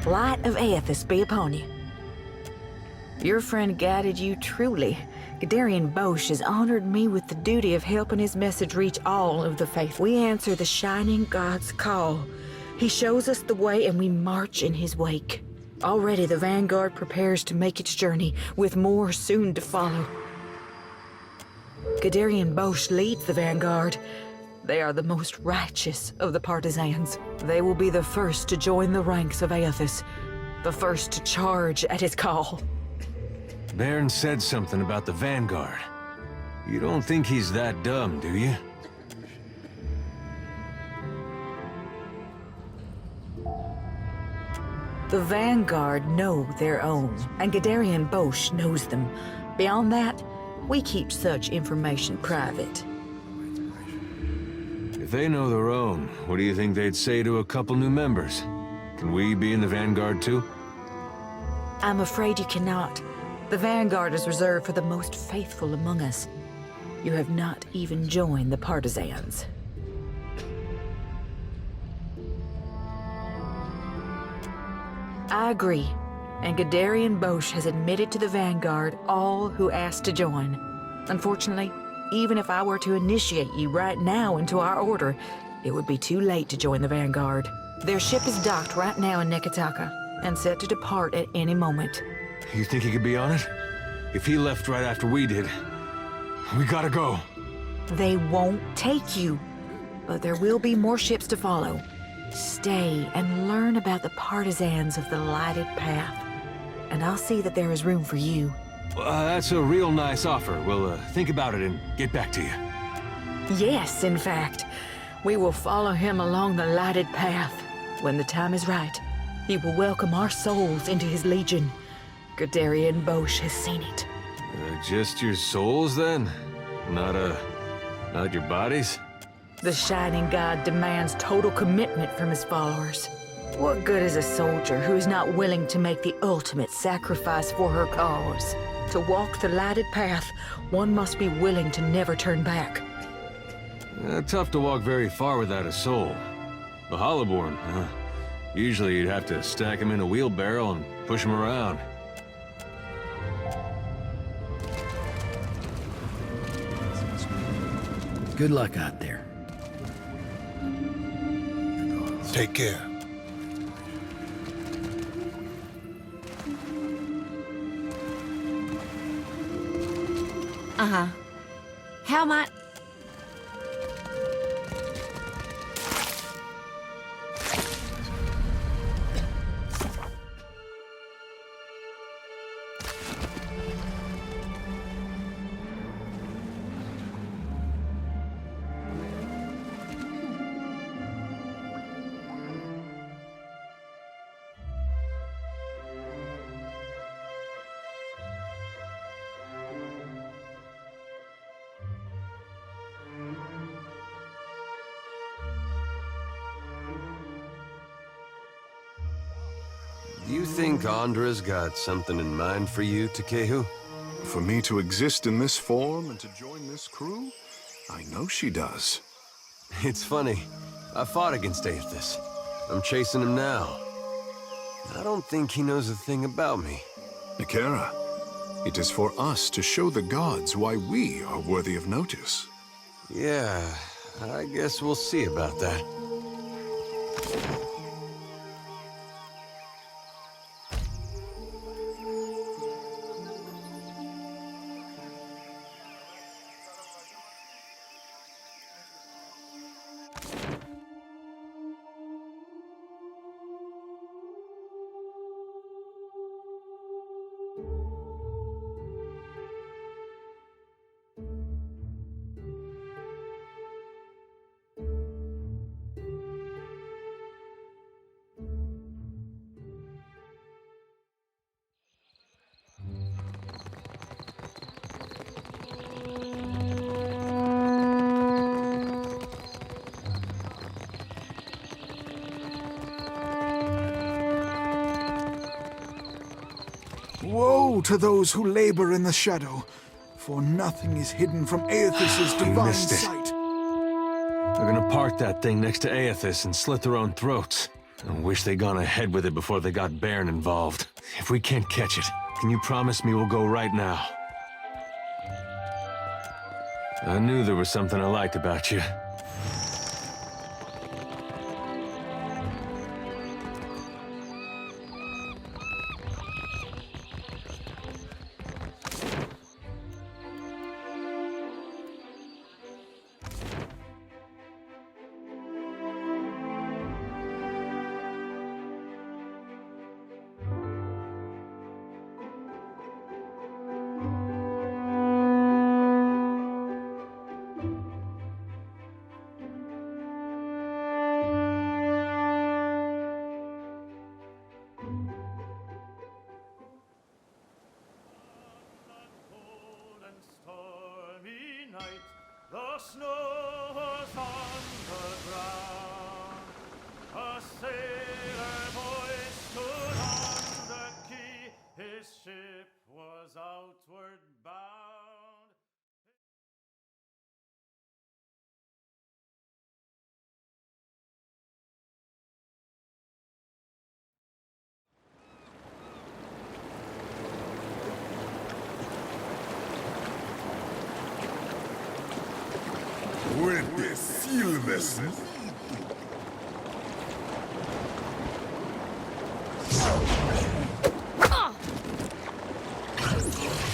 Light of Aethys be upon you. Your friend guided you truly. Gadarian Bosch has honored me with the duty of helping his message reach all of the faith. We answer the Shining God's call. He shows us the way and we march in his wake. Already the Vanguard prepares to make its journey, with more soon to follow. Gadarian Bosch leads the Vanguard. They are the most righteous of the partisans. They will be the first to join the ranks of Aethys, the first to charge at his call. Baron said something about the Vanguard. You don't think he's that dumb, do you? The Vanguard know their own, and Gadarian Bosch knows them. Beyond that, we keep such information private. If they know their own, what do you think they'd say to a couple new members? Can we be in the Vanguard too? I'm afraid you cannot. The Vanguard is reserved for the most faithful among us. You have not even joined the partisans. I agree, and Gadarian Bosch has admitted to the Vanguard all who asked to join. Unfortunately, even if I were to initiate you right now into our order, it would be too late to join the Vanguard. Their ship is docked right now in Neketaka, and set to depart at any moment. You think he could be on it? If he left right after we did, we gotta go. They won't take you, but there will be more ships to follow. Stay and learn about the partisans of the Lighted Path, and I'll see that there is room for you. That's a real nice offer. We'll think about it and get back to you. Yes, in fact. We will follow him along the Lighted Path. When the time is right, he will welcome our souls into his legion. Gadarian Bosch has seen it. Just your souls, then? Not your bodies? The Shining God demands total commitment from his followers. What good is a soldier who is not willing to make the ultimate sacrifice for her cause? To walk the Lighted Path, one must be willing to never turn back. Tough to walk very far without a soul. The Hollowborn, huh? Usually you'd have to stack him in a wheelbarrow and push him around. Good luck out there. Take care. Uh-huh. How might... Do you think Andra's got something in mind for you, Takehu? For me to exist in this form and to join this crew? I know she does. It's funny. I fought against Aethys. I'm chasing him now. I don't think he knows a thing about me. Nikera, it is for us to show the gods why we are worthy of notice. Yeah, I guess we'll see about that. Woe to those who labor in the shadow, for nothing is hidden from Aethys' divine missed it. sight. They're gonna park that thing next to Aethys and slit their own throats. I wish they'd gone ahead with it before they got Baron involved. If we can't catch it, can you promise me we'll go right now? I knew there was something I liked about you. The snow was on the ground. A sailor boy stood on the quay. His ship was outward bound. With the sealness.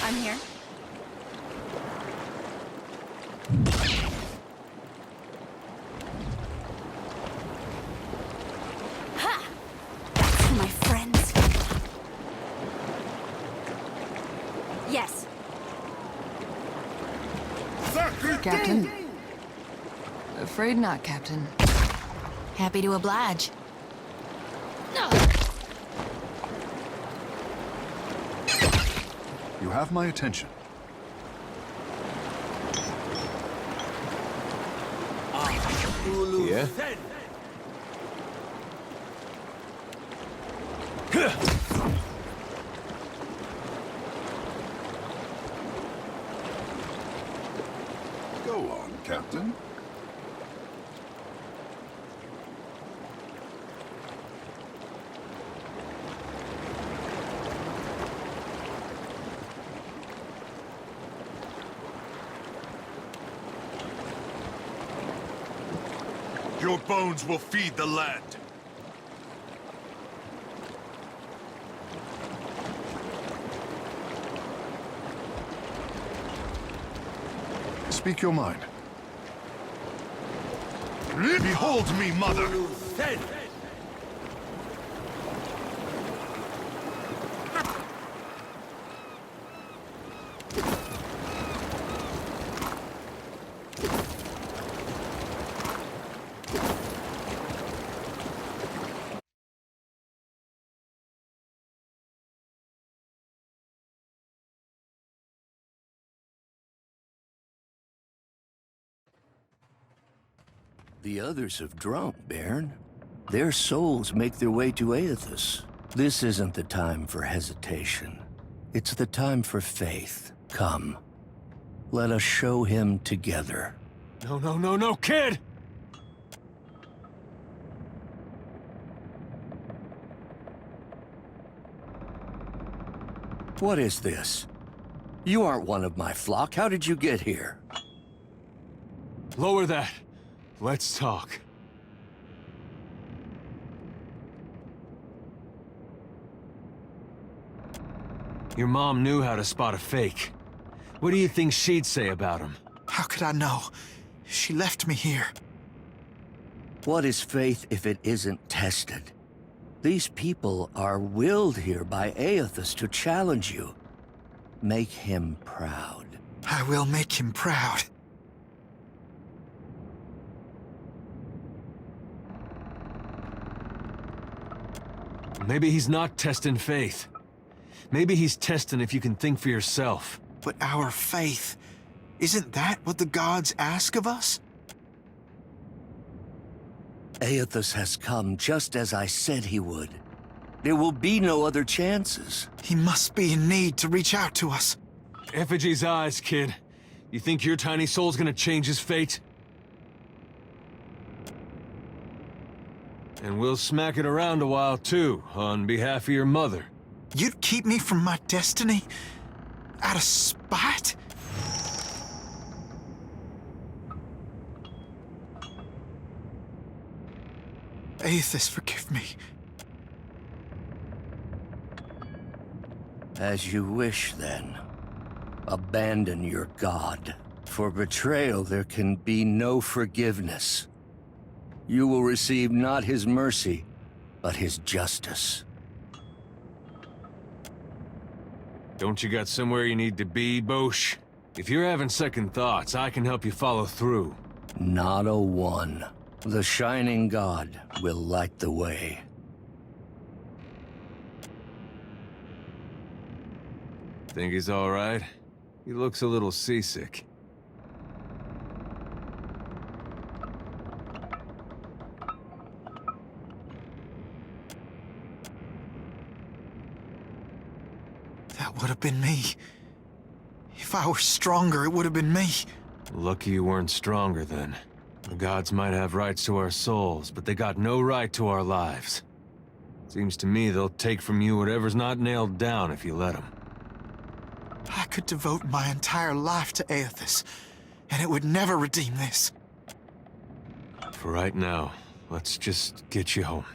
I'm here. Ha! That's my friends. Yes. Captain? Afraid not, Captain. Happy to oblige. You have my attention. Yeah? Go on, Captain. Your bones will feed the land. Speak your mind. Behold me, mother! The others have drunk, Baron. Their souls make their way to Aethys. This isn't the time for hesitation. It's the time for faith. Come. Let us show him together. No, kid! What is this? You aren't one of my flock. How did you get here? Lower that. Let's talk. Your mom knew how to spot a fake. What do you think she'd say about him? How could I know? She left me here. What is faith if it isn't tested? These people are willed here by Aethys to challenge you. Make him proud. I will make him proud. Maybe he's not testing faith. Maybe he's testing if you can think for yourself. But our faith, isn't that what the gods ask of us? Aethys has come just as I said he would. There will be no other chances. He must be in need to reach out to us. Effigy's eyes, kid. You think your tiny soul's gonna change his fate? And we'll smack it around a while too, on behalf of your mother. You'd keep me from my destiny? Out of spite? Aethys, forgive me. As you wish, then. Abandon your god. For betrayal there can be no forgiveness. You will receive not his mercy, but his justice. Don't you got somewhere you need to be, Bosch? If you're having second thoughts, I can help you follow through. Not a one. The Shining God will light the way. Think he's all right? He looks a little seasick. That would have been me. If I were stronger, it would have been me. Lucky you weren't stronger then. The gods might have rights to our souls, but they got no right to our lives. Seems to me they'll take from you whatever's not nailed down if you let them. I could devote my entire life to Aethys, and it would never redeem this. For right now, let's just get you home.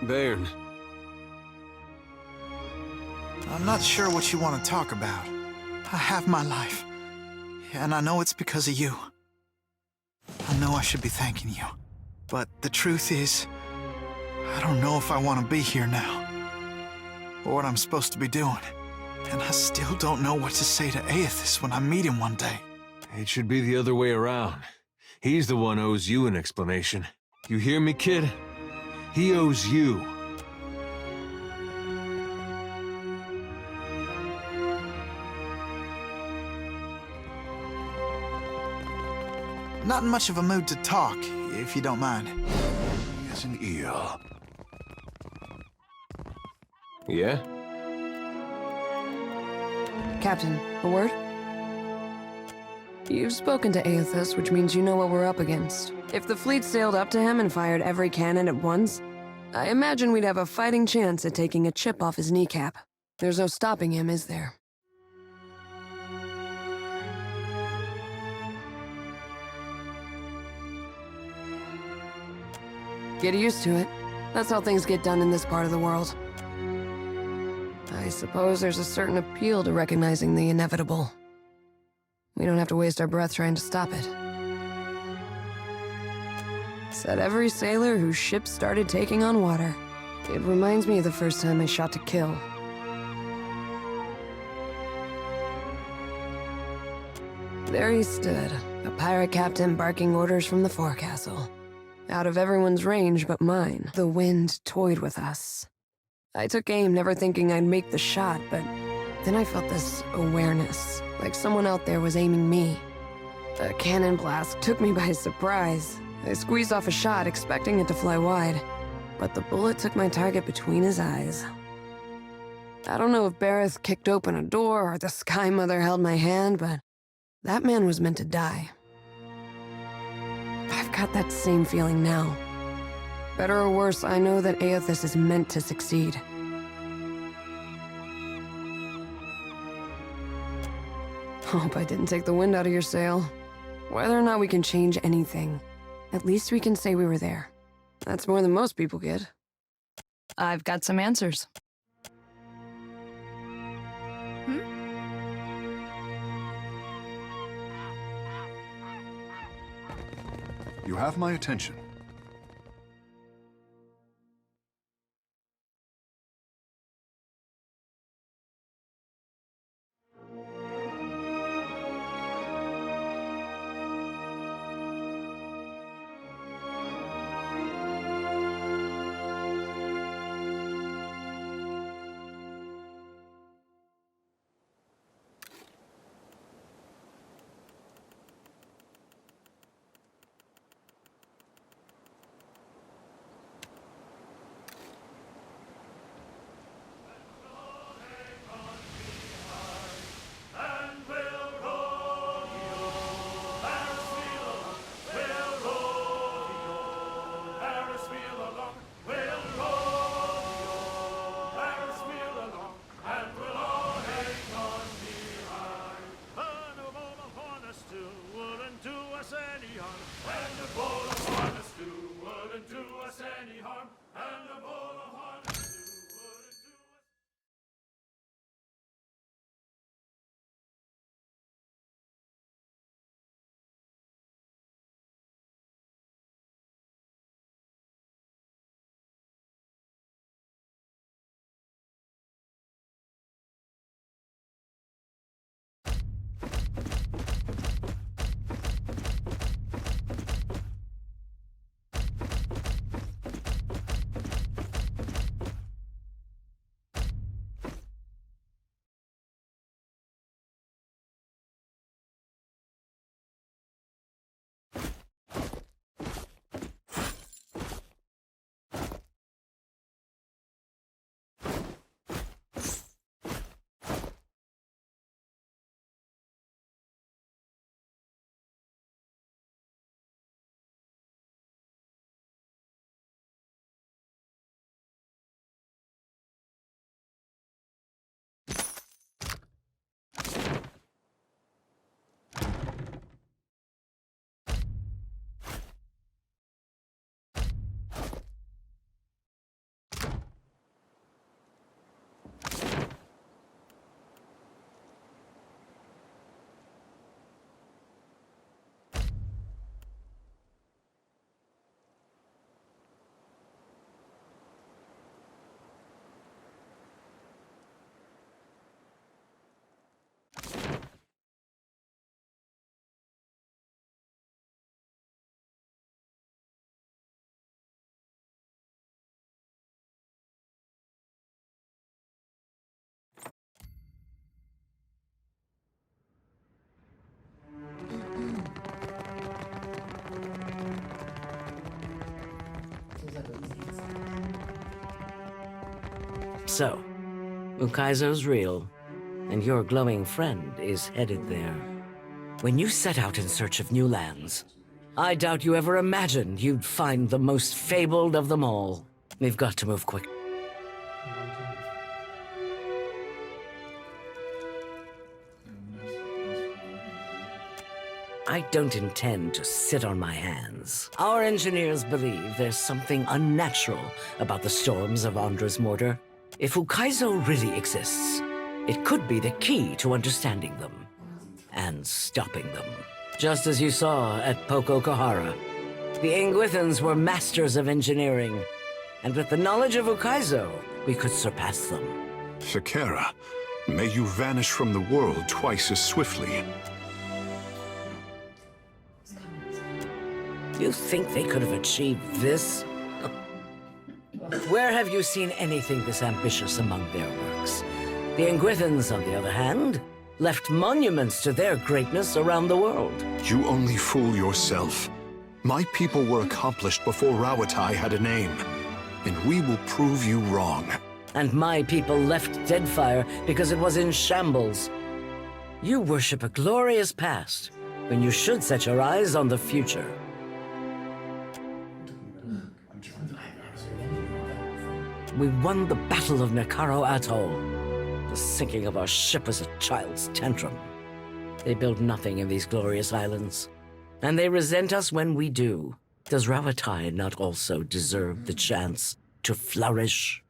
Bairn. I'm not sure what you want to talk about. I have my life, and I know it's because of you. I know I should be thanking you, but the truth is, I don't know if I want to be here now, or what I'm supposed to be doing. And I still don't know what to say to Aethys when I meet him one day. It should be the other way around. He's the one owes you an explanation. You hear me, kid? He owes you. Not in much of a mood to talk, if you don't mind. He is an eel. Yeah? Captain, a word? You've spoken to Aethys, which means you know what we're up against. If the fleet sailed up to him and fired every cannon at once, I imagine we'd have a fighting chance at taking a chip off his kneecap. There's no stopping him, is there? Get used to it. That's how things get done in this part of the world. I suppose there's a certain appeal to recognizing the inevitable. We don't have to waste our breath trying to stop it. Said every sailor whose ship started taking on water. It reminds me of the first time I shot to kill. There he stood, a pirate captain barking orders from the forecastle. Out of everyone's range but mine, the wind toyed with us. I took aim, never thinking I'd make the shot, but then I felt this awareness, like someone out there was aiming me. A cannon blast took me by surprise. I squeezed off a shot, expecting it to fly wide. but the bullet took my target between his eyes. I don't know if Bareth kicked open a door or the Sky Mother held my hand, but that man was meant to die. I've got that same feeling now. Better or worse, I know that Aethys is meant to succeed. Hope I didn't take the wind out of your sail. Whether or not we can change anything, at least we can say we were there. That's more than most people get. I've got some answers. You have my attention. So, Ukaizo's real, and your glowing friend is headed there. When you set out in search of new lands, I doubt you ever imagined you'd find the most fabled of them all. We've got to move quick. I don't intend to sit on my hands. Our engineers believe there's something unnatural about the storms of Andra's mortar. If Ukaizo really exists, it could be the key to understanding them and stopping them. Just as you saw at Poko Kahara, the Ingwithans were masters of engineering, and with the knowledge of Ukaizo, we could surpass them. Thakera, may you vanish from the world twice as swiftly. You think they could have achieved this? Where have you seen anything this ambitious among their works? The Ingwithans, on the other hand, left monuments to their greatness around the world. You only fool yourself. My people were accomplished before Rawatai had a name. and we will prove you wrong. And my people left Deadfire because it was in shambles. You worship a glorious past when you should set your eyes on the future. We won the Battle of Nakaro Atoll. The sinking of our ship was a child's tantrum. They build nothing in these glorious islands, and they resent us when we do. Does Rauatai not also deserve the chance to flourish?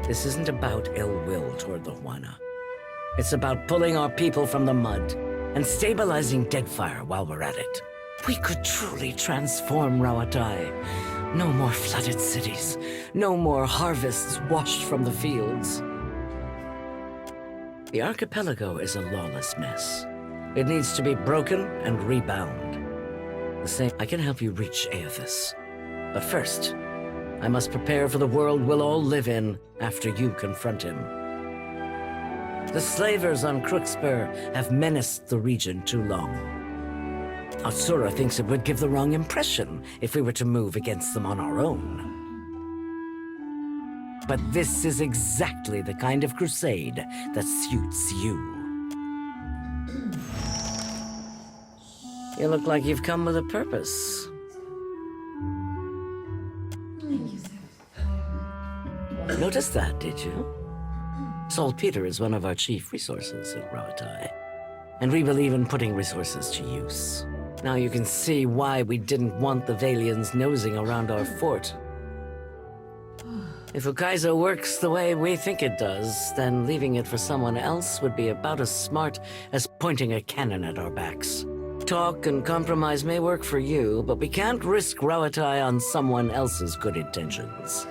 This isn't about ill will toward the Huana. It's about pulling our people from the mud and stabilizing Deadfire while we're at it. We could truly transform Rauatai. No more flooded cities. No more harvests washed from the fields. The archipelago is a lawless mess. It needs to be broken and rebound. The same. I can help you reach Aethys. But first, I must prepare for the world we'll all live in after you confront him. The slavers on Crookspur have menaced the region too long. Atsura thinks it would give the wrong impression if we were to move against them on our own. But this is exactly the kind of crusade that suits you. You look like you've come with a purpose. Noticed that, did you? Saltpeter is one of our chief resources at Rauatai, and we believe in putting resources to use. Now you can see why we didn't want the Valians nosing around our fort. If Ukaizo works the way we think it does, then leaving it for someone else would be about as smart as pointing a cannon at our backs. Talk and compromise may work for you, but we can't risk Rauatai on someone else's good intentions.